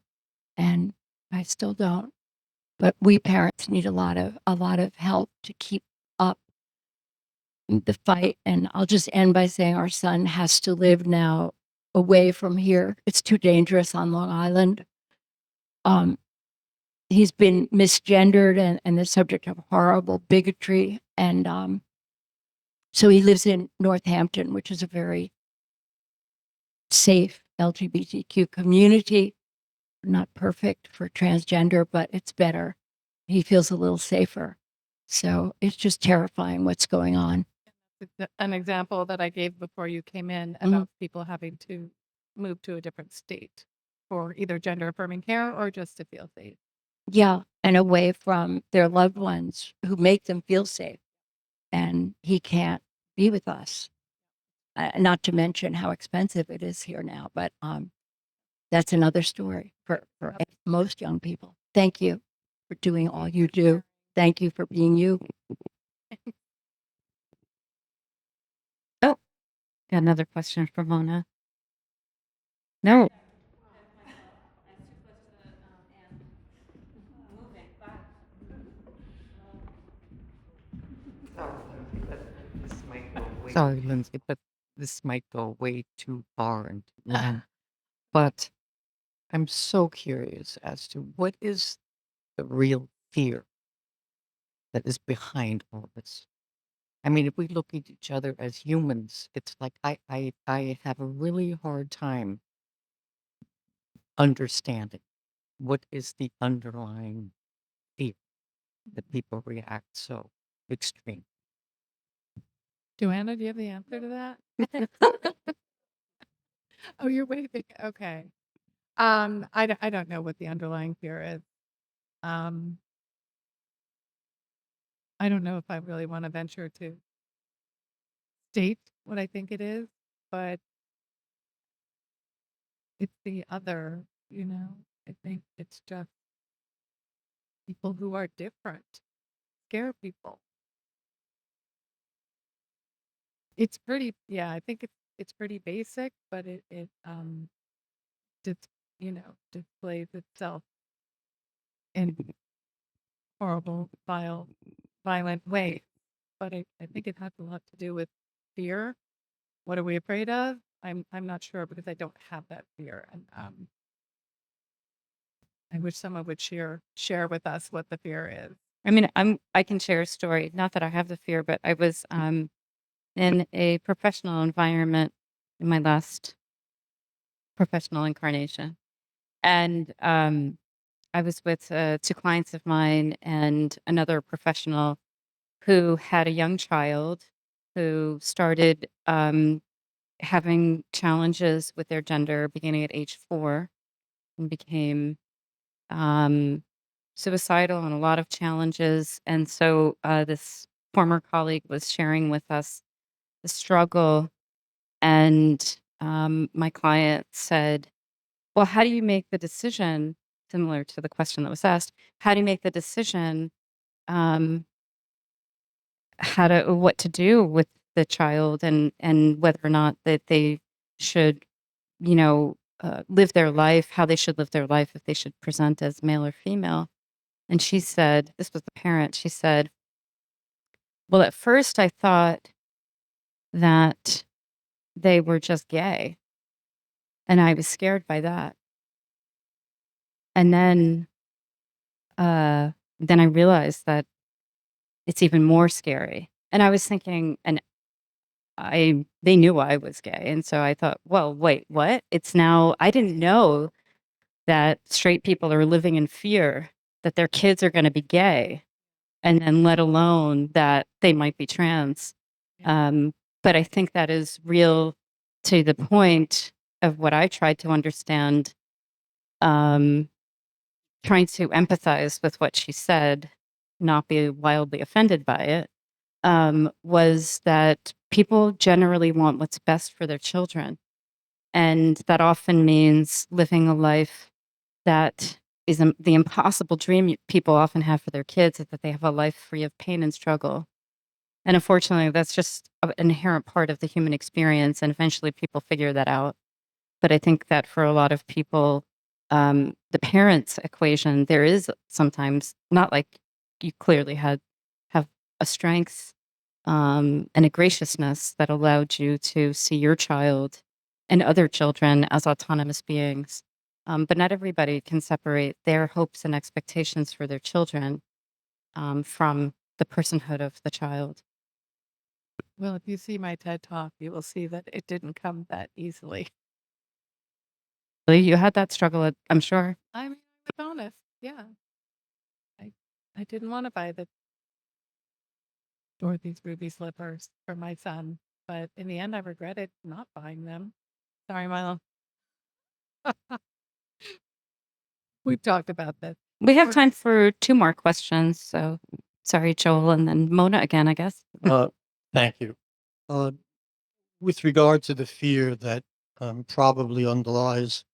and I still don't. But we parents need a lot of help to keep up the fight. And I'll just end by saying our son has to live now away from here. It's too dangerous on Long Island. He's been misgendered and the subject of horrible bigotry. And so he lives in Northampton, which is a very safe LGBTQ community. Not perfect for transgender, but it's better. He feels a little safer. So it's just terrifying what's going on. An example that I gave before you came in Mhm. about people having to move to a different state for either gender affirming care or just to feel safe. Yeah, and away from their loved ones who make them feel safe. And he can't be with us. Not to mention how expensive it is here now, but that's another story for most young people. Thank you for doing all you do. Thank you for being you. Oh, got another question from Mona. No. Sorry, Lindsay, but this might go way too far and too long. But I'm so curious as to what is the real fear that is behind all this. I mean, if we look at each other as humans, it's like I have a really hard time understanding what is the underlying fear that people react so extreme. Joanna, do you have the answer to that? Oh, you're waving. Okay. I don't know what the underlying fear is. Um, I don't know if I really want to venture to state what I think it is, but it's the other, I think it's just people who are different scare people. It's pretty, yeah, I think it's pretty basic, but it dis, displays itself in horrible, violent ways. But I think it has a lot to do with fear. What are we afraid of? I'm not sure because I don't have that fear, and I wish someone would share with us what the fear is. I mean, I can share a story. Not that I have the fear, but I was in a professional environment in my last professional incarnation, and I was with two clients of mine and another professional who had a young child who started having challenges with their gender beginning at age 4 and became um, suicidal and a lot of challenges. And so this former colleague was sharing with us the struggle. And my client said, well, how do you make the decision? Similar to the question that was asked, how do you make the decision um, what to do with the child and whether or not that they should, live their life, how they should live their life, if they should present as male or female. And she said, this was the parent, she said, well, at first I thought that they were just gay, and I was scared by that. And then I realized that it's even more scary. And I was thinking, and they knew I was gay. And so I thought, well, wait, what? It's now, I didn't know that straight people are living in fear that their kids are going to be gay, and then let alone that they might be trans. But I think that is real to the point of what I tried to understand, um, trying to empathize with what she said, not be wildly offended by it, was that people generally want what's best for their children. And that often means living a life that is the impossible dream people often have for their kids, is that they have a life free of pain and struggle. And unfortunately, that's just an inherent part of the human experience. And eventually people figure that out. But I think that for a lot of people, the parents' equation, there is sometimes not like you clearly have a strength and a graciousness that allowed you to see your child and other children as autonomous beings. But not everybody can separate their hopes and expectations for their children from the personhood of the child. Well, if you see my TED Talk, you will see that it didn't come that easily. You had that struggle, I'm sure. I mean, I was honest. Yeah. I didn't want to buy the Dorothy's ruby slippers for my son, but in the end, I regretted not buying them. Sorry, Milo. We've talked about this. We have Or- time for 2 more questions. So sorry, Joel, and then Mona again, I guess. Thank you. With regard to the fear that probably underlies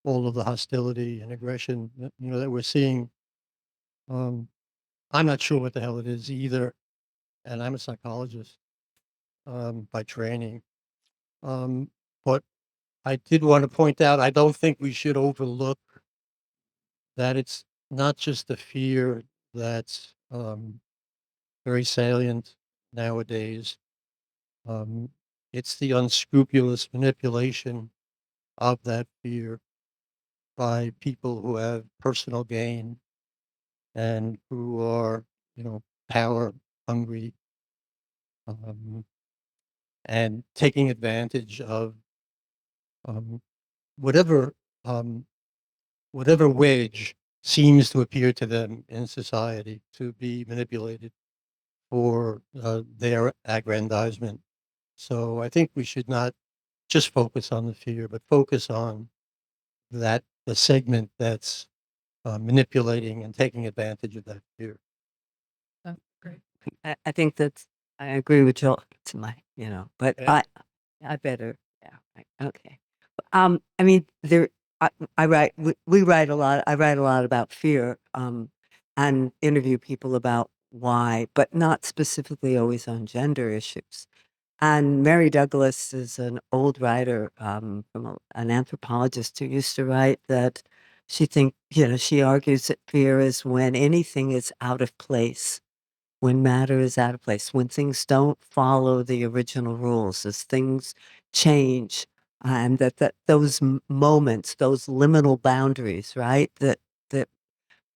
all of the hostility and aggression that we're seeing, I'm not sure what the hell it is either, and I'm a psychologist by training, but I did want to point out, I don't think we should overlook that it's not just the fear that's very salient nowadays. Um, it's the unscrupulous manipulation of that fear by people who have personal gain and who are, power hungry, um, and taking advantage of um, whatever um, whatever wedge seems to appear to them in society to be manipulated for their aggrandizement. So I think we should not just focus on the fear, but focus on the segment that's manipulating and taking advantage of that fear. That's great. I think I agree with Joel to but Yeah. I better, yeah, okay. I mean, I write, we write a lot, I write a lot about fear, and interview people about why, but not specifically always on gender issues. And Mary Douglas is an old writer, an anthropologist who used to write that she argues that fear is when anything is out of place, when matter is out of place, when things don't follow the original rules, as things change, and that those moments, those liminal boundaries, right? That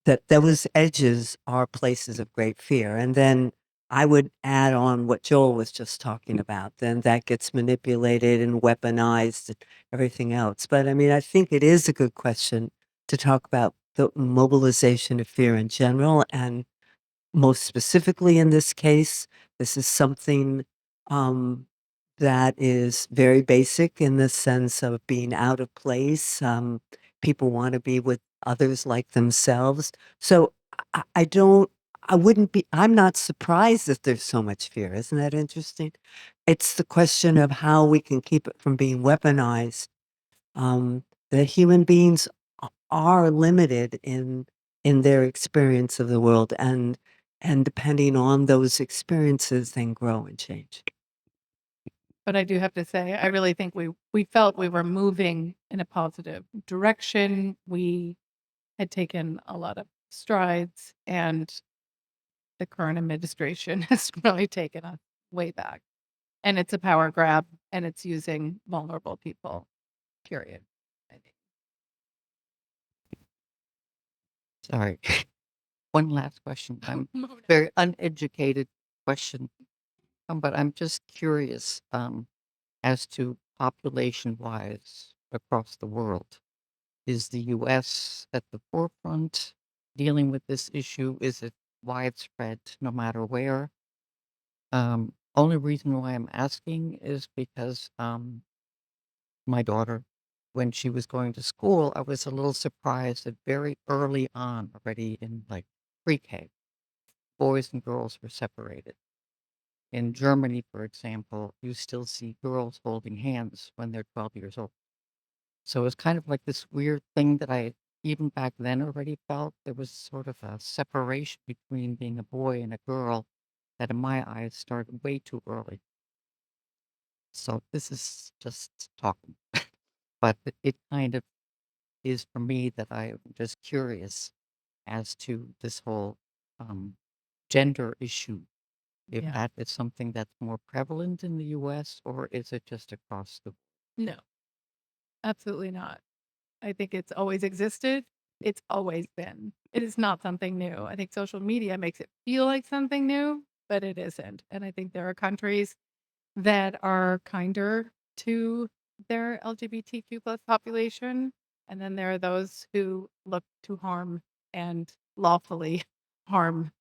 that those edges are places of great fear. And then I would add on what Joel was just talking about. Then that gets manipulated and weaponized and everything else. But I mean, I think it is a good question to talk about the mobilization of fear in general, and most specifically in this case, this is something that is very basic in the sense of being out of place. People want to be with others like themselves. So I don't, I wouldn't be, I'm not surprised that there's so much fear. Isn't that interesting? It's the question of how we can keep it from being weaponized. That human beings are limited in their experience of the world, and depending on those experiences, then grow and change. But I do have to say, I really think we felt we were moving in a positive direction. We had taken a lot of strides, and the current administration has really taken us way back. And it's a power grab, and it's using vulnerable people, period. I think. Sorry. One last question. I'm Mona. very uneducated question, but I'm just curious as to population-wise across the world. Is the U.S. at the forefront dealing with this issue? Is it widespread no matter where? Only reason why I'm asking is because my daughter, when she was going to school, I was a little surprised that very early on, already in like pre-K, boys and girls were separated. In Germany, for example, you still see girls holding hands when they're 12 years old. So it's kind of like this weird thing that I, even back then, already felt there was sort of a separation between being a boy and a girl that, in my eyes, started way too early. So this is just talking, but it kind of is for me that I'm just curious as to this whole um, gender issue. If Yeah. that is something that's more prevalent in the US, or is it just across the No, absolutely not. I think it's always existed. It's always been. It is not something new. I think social media makes it feel like something new, but it isn't. And I think there are countries that are kinder to their LGBTQ plus population. And then there are those who look to harm and lawfully harm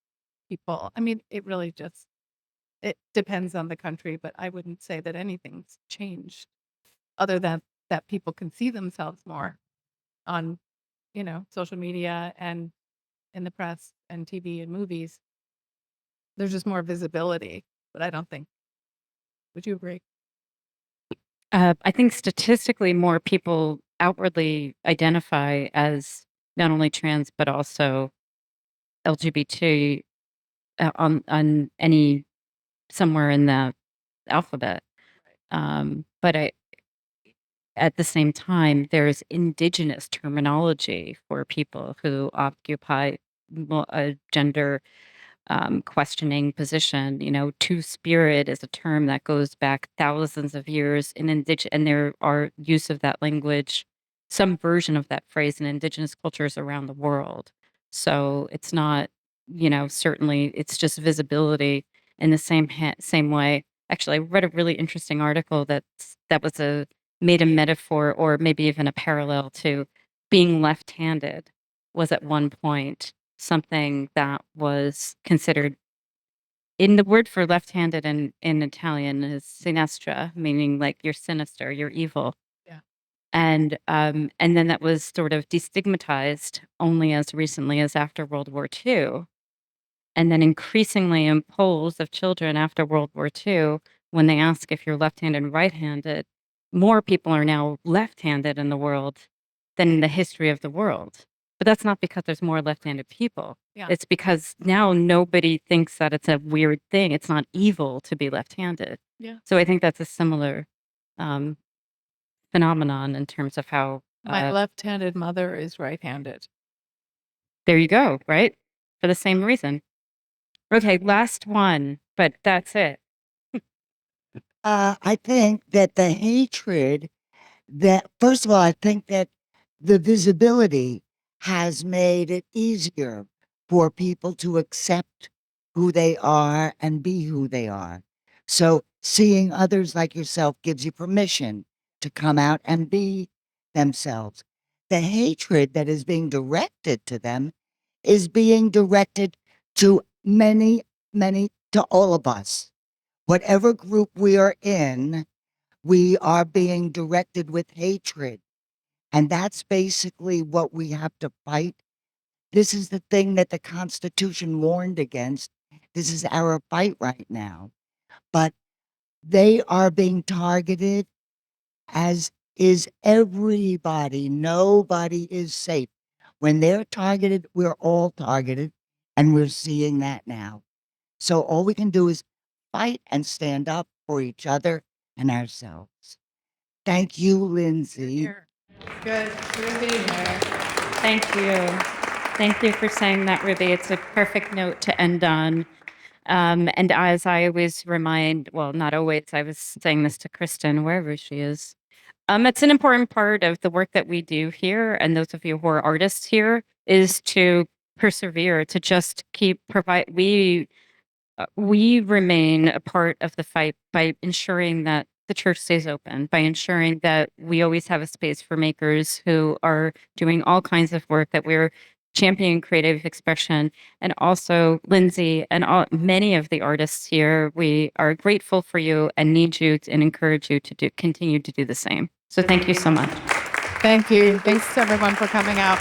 people. I mean, it really just it depends on the country, but I wouldn't say that anything's changed other than that people can see themselves more on, social media and in the press and TV and movies. There's just more visibility, but I don't think. Would you agree? I think statistically, more people outwardly identify as not only trans but also LGBT on any somewhere in the alphabet. But at the same time, there's indigenous terminology for people who occupy a gender questioning position. You know, two-spirit is a term that goes back thousands of years and there are use of that language, some version of that phrase in indigenous cultures around the world. So it's not, certainly it's just visibility in the same way. Actually, I read a really interesting article that was made a metaphor or maybe even a parallel to being left-handed was at one point something that was considered in the word for left-handed in Italian is sinistra, meaning like you're sinister, you're evil. Yeah. And then that was sort of destigmatized only as recently as after World War II. And then increasingly in polls of children after World War II, when they ask if you're left-handed and right-handed, more people are now left-handed in the world than in the history of the world. But that's not because there's more left-handed people. Yeah. It's because now nobody thinks that it's a weird thing. It's not evil to be left-handed. Yeah. So I think that's a similar um, phenomenon in terms of how. My left-handed mother is right-handed. There you go, right? For the same reason. Okay, last one, but that's it. I think that the hatred first of all, I think that the visibility has made it easier for people to accept who they are and be who they are. So seeing others like yourself gives you permission to come out and be themselves. The hatred that is being directed to them is being directed to to all of us. Whatever group we are in, we are being directed with hatred. And that's basically what we have to fight. This is the thing that the Constitution warned against. This is our fight right now. But they are being targeted, as is everybody. Nobody is safe. When they're targeted, we're all targeted. And we're seeing that now. So all we can do is fight and stand up for each other and ourselves. Thank you, Lindsay. Good. Good being here. Thank you. Thank you for saying that, Ruby. It's a perfect note to end on. And as I always not always, I was saying this to Kristen, wherever she is. It's an important part of the work that we do here, and those of you who are artists here, is to persevere, to just keep we remain a part of the fight by ensuring that the church stays open, by ensuring that we always have a space for makers who are doing all kinds of work, that we're championing creative expression. And also, Lindsay and many of the artists here, we are grateful for you and need you and encourage you to continue to do the same. So thank you so much. Thank you. Thanks everyone for coming out.